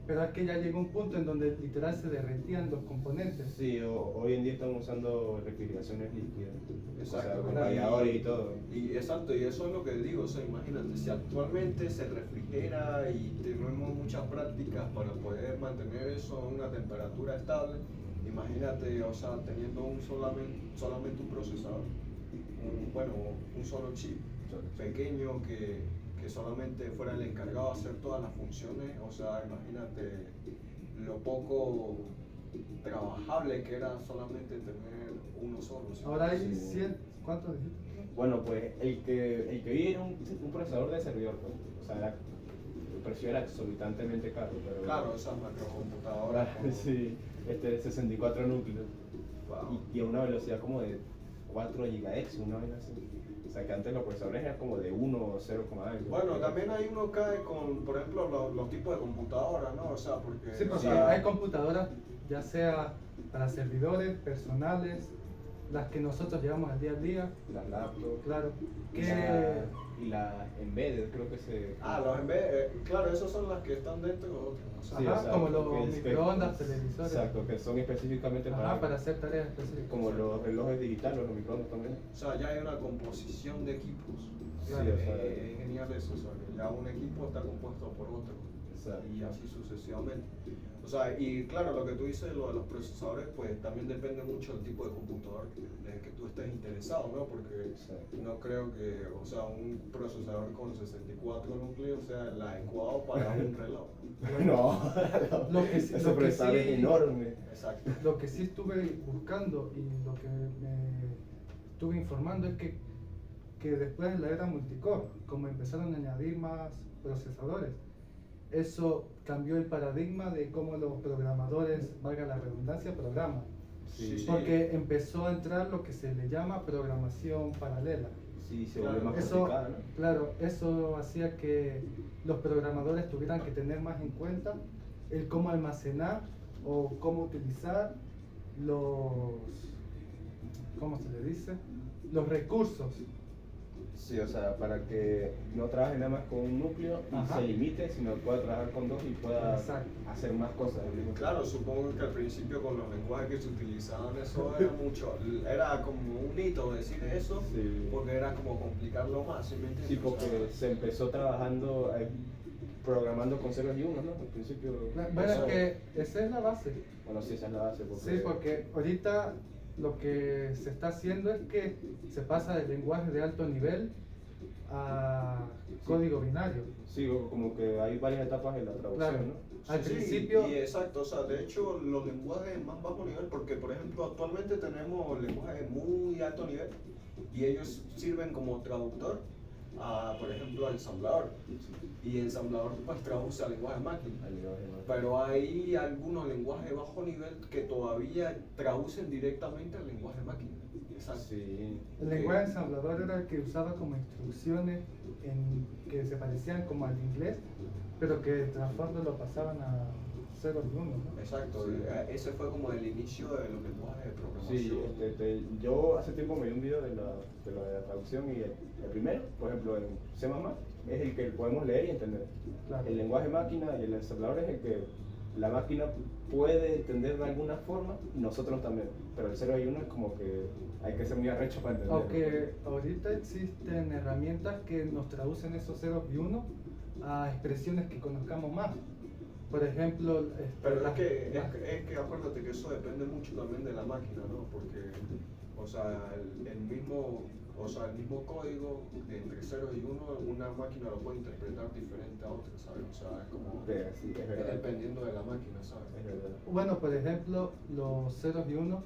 pero es que ya llegó un punto en donde literal se derretían los componentes. Sí, hoy en día estamos usando refrigeraciones líquidas, Exacto, o sea, con claro. radiadores y todo. Y exacto, y eso es lo que digo, o sea, imagínate, si actualmente se refrigera y tenemos muchas prácticas para poder mantener eso a una temperatura estable, imagínate, o sea, teniendo solamente un procesador, un solo chip pequeño que solamente fuera el encargado de hacer todas las funciones, o sea, imagínate lo poco trabajable que era solamente tener uno solo. ¿Sí? Ahora hay Sí. 100, ¿cuántos dijiste? Bueno, pues el que vi era un procesador de servidor, pues. O sea, el precio era exorbitantemente caro, pero... Claro, esas macrocomputadoras. como- Sí, de 64 núcleos. Wow. Y a una velocidad como de 4 GHz, una vez así. O sea, que antes los procesadores eran como de 1 o 0, algo. Bueno, también hay uno cae con, por ejemplo, los tipos de computadoras, ¿no? O sea, porque... Sí, o porque sea, hay computadoras, ya sea para servidores, personales, las que nosotros llevamos al día a día, Las laptops. claro, Y que... la embedded, creo que se... los claro, esas son las que están dentro de otras. O sea, Sí, Ajá, o sea, como los que es- que- microondas, televisores. Exacto, que son específicamente Ajá, para hacer tareas específicas. como los relojes digitales, los microondas también. o sea, ya hay una composición de equipos. Sí, Claro. o sea, Es genial eso, o sea, que ya un equipo está compuesto por otro. Exacto. Y así sucesivamente. O sea, y claro, lo que tú dices, lo de los procesadores, pues también depende mucho del tipo de computador en el que tú estés interesado, ¿no? Porque Exacto. no creo que, o sea, un procesador con 64 núcleos sea el adecuado para un reloj. No, Lo que sí- ese lo que procesador sí- es enorme. Exacto. Lo que sí estuve buscando y lo que me estuve informando es que después de la era multicore, como empezaron a añadir más procesadores, eso cambió el paradigma de cómo los programadores, valga la redundancia, programan. Sí, Sí. Porque empezó a entrar lo que se le llama programación paralela. Sí, se Claro, vuelve más Eso, complicado, ¿no? claro, eso hacía que los programadores tuvieran que tener más en cuenta el cómo almacenar o cómo utilizar ¿cómo se le dice? Los recursos. Sí, o sea, para que no trabaje nada más con un núcleo y Ajá. se limite, sino que pueda trabajar con dos y pueda Exacto. hacer más cosas al mismo tiempo. Claro, supongo que al principio con los lenguajes que se utilizaban eso era como un hito decir eso, Sí. porque era como complicarlo más, ¿sí me entiendes? Sí, O sea, porque se empezó trabajando, programando con ceros y unos, ¿no? Al principio. Bueno, es eso- que esa es la base. Bueno, sí, esa es la base. Sí, porque ahorita lo que se está haciendo es que se pasa del lenguaje de alto nivel a código binario. Sí, como que hay varias etapas en la traducción, Claro. ¿no? Al sí, principio- y exacto, o sea, de hecho los lenguajes más bajo nivel, porque por ejemplo actualmente tenemos lenguajes muy alto nivel y ellos sirven como traductor a, por ejemplo, a ensamblador. Y ensamblador pues traduce al lenguaje máquina. Pero hay algunos lenguajes de bajo nivel que todavía traducen directamente al lenguaje máquina. Exacto. Sí. El lenguaje ensamblador era el que usaba como instrucciones que se parecían como al inglés, pero que el trasfondo lo pasaban a 0 y 1, ¿no? Exacto, Sí. ese fue como el inicio de los lenguajes de programación. Sí, yo hace tiempo me vi un video de la traducción y el primero, por ejemplo, en C++, es el que podemos leer y entender. Claro. El lenguaje máquina y el ensamblador es el que la máquina puede entender de alguna forma y nosotros también. Pero el 0 y 1 es como que hay que ser muy arrecho para entenderlo. Aunque ahorita existen herramientas que nos traducen esos ceros y unos a expresiones que conozcamos más. Por ejemplo, Pero las- es que acuérdate que eso depende mucho también de la máquina, ¿no? Porque, o sea, el mismo código de entre 0 y 1, una máquina lo puede interpretar diferente a otra, ¿sabes? O sea, es como Sí, es verdad. dependiendo de la máquina, ¿sabes? Es verdad. Bueno, por ejemplo, los ceros y unos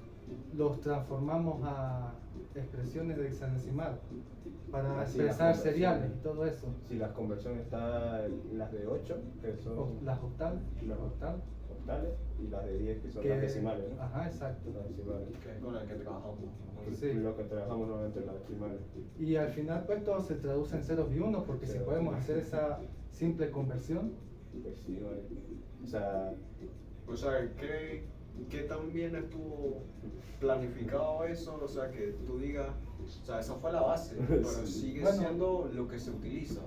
los transformamos a expresiones de hexadecimal para Ah, sí, expresar las seriales conversiones. y todo eso. Si las conversiones están las de 8, que son Las octales. Las octal, octales, y las de 10, que son que- las decimales, ¿no? Ajá, exacto. Las decimales. Que es con el que trabajamos. ¿no? Sí. Lo que trabajamos nuevamente en las decimales. Y al final pues todo se traduce en ceros y unos, porque si Ceros. podemos hacer esa simple conversión, Pues sí, vale. O sea, O sea, ¿qué tan bien estuvo planificado eso? O sea, que tú digas, o sea, esa fue la base, pero Sí. sigue Bueno. siendo lo que se utiliza.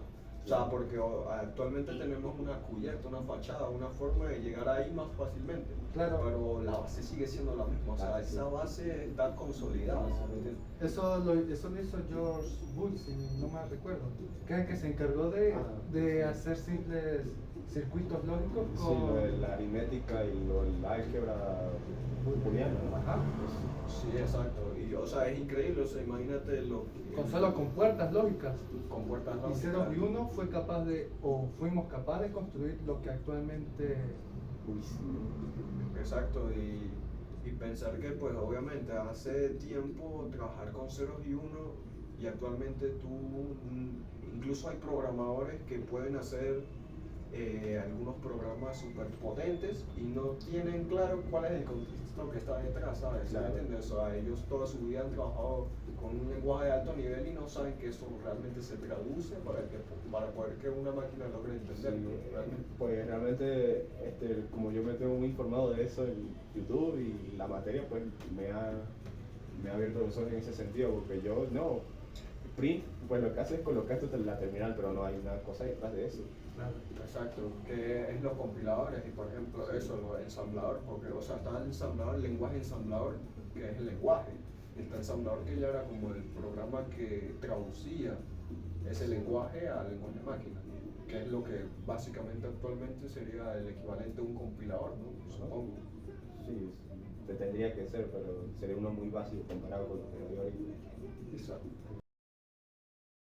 O sea, porque actualmente tenemos una cubierta, una fachada, una forma de llegar ahí más fácilmente. Claro. Pero la base sigue siendo la misma. O sea, Ah, sí. esa base está consolidada. ¿Sí me entiendes? Eso lo hizo George Bull, si no mal recuerdo, que es el que se encargó de hacer simples circuitos lógicos Sí, con... lo de la aritmética y lo del álgebra booleana, ¿no? Ajá. Sí, exacto. Y, o sea, es increíble. O sea, imagínate Solo con puertas lógicas. con puertas Y lógicas. 0 y 1 fue capaz de, o fuimos capaces de construir lo que actualmente... Uy, sí. Exacto, y pensar que pues obviamente hace tiempo trabajar con ceros y uno y actualmente incluso hay programadores que pueden hacer algunos programas súper potentes y no tienen claro cuál es el contexto que está detrás, ¿sabes? ¿Sí me Claro. entiendes? O sea, ellos toda su vida han trabajado con un lenguaje de alto nivel y no saben que eso realmente se traduce para poder que una máquina logre Sí, entenderlo, realmente. pues realmente, como yo me tengo muy informado de eso en YouTube y la materia, pues me ha abierto los ojos en ese sentido, porque yo, no, print, pues lo que hace es colocarte la terminal, pero no hay una cosa detrás de eso. Exacto, que es los compiladores y por ejemplo eso, el ensamblador, porque o sea, está el ensamblador, el lenguaje ensamblador, que es el lenguaje, está el ensamblador que ya era como el programa que traducía ese lenguaje al lenguaje de máquina, que es lo que básicamente actualmente sería el equivalente a un compilador, ¿no? Supongo. Sí, tendría que ser, pero sería uno muy básico comparado con lo que hay ahorita. Exacto.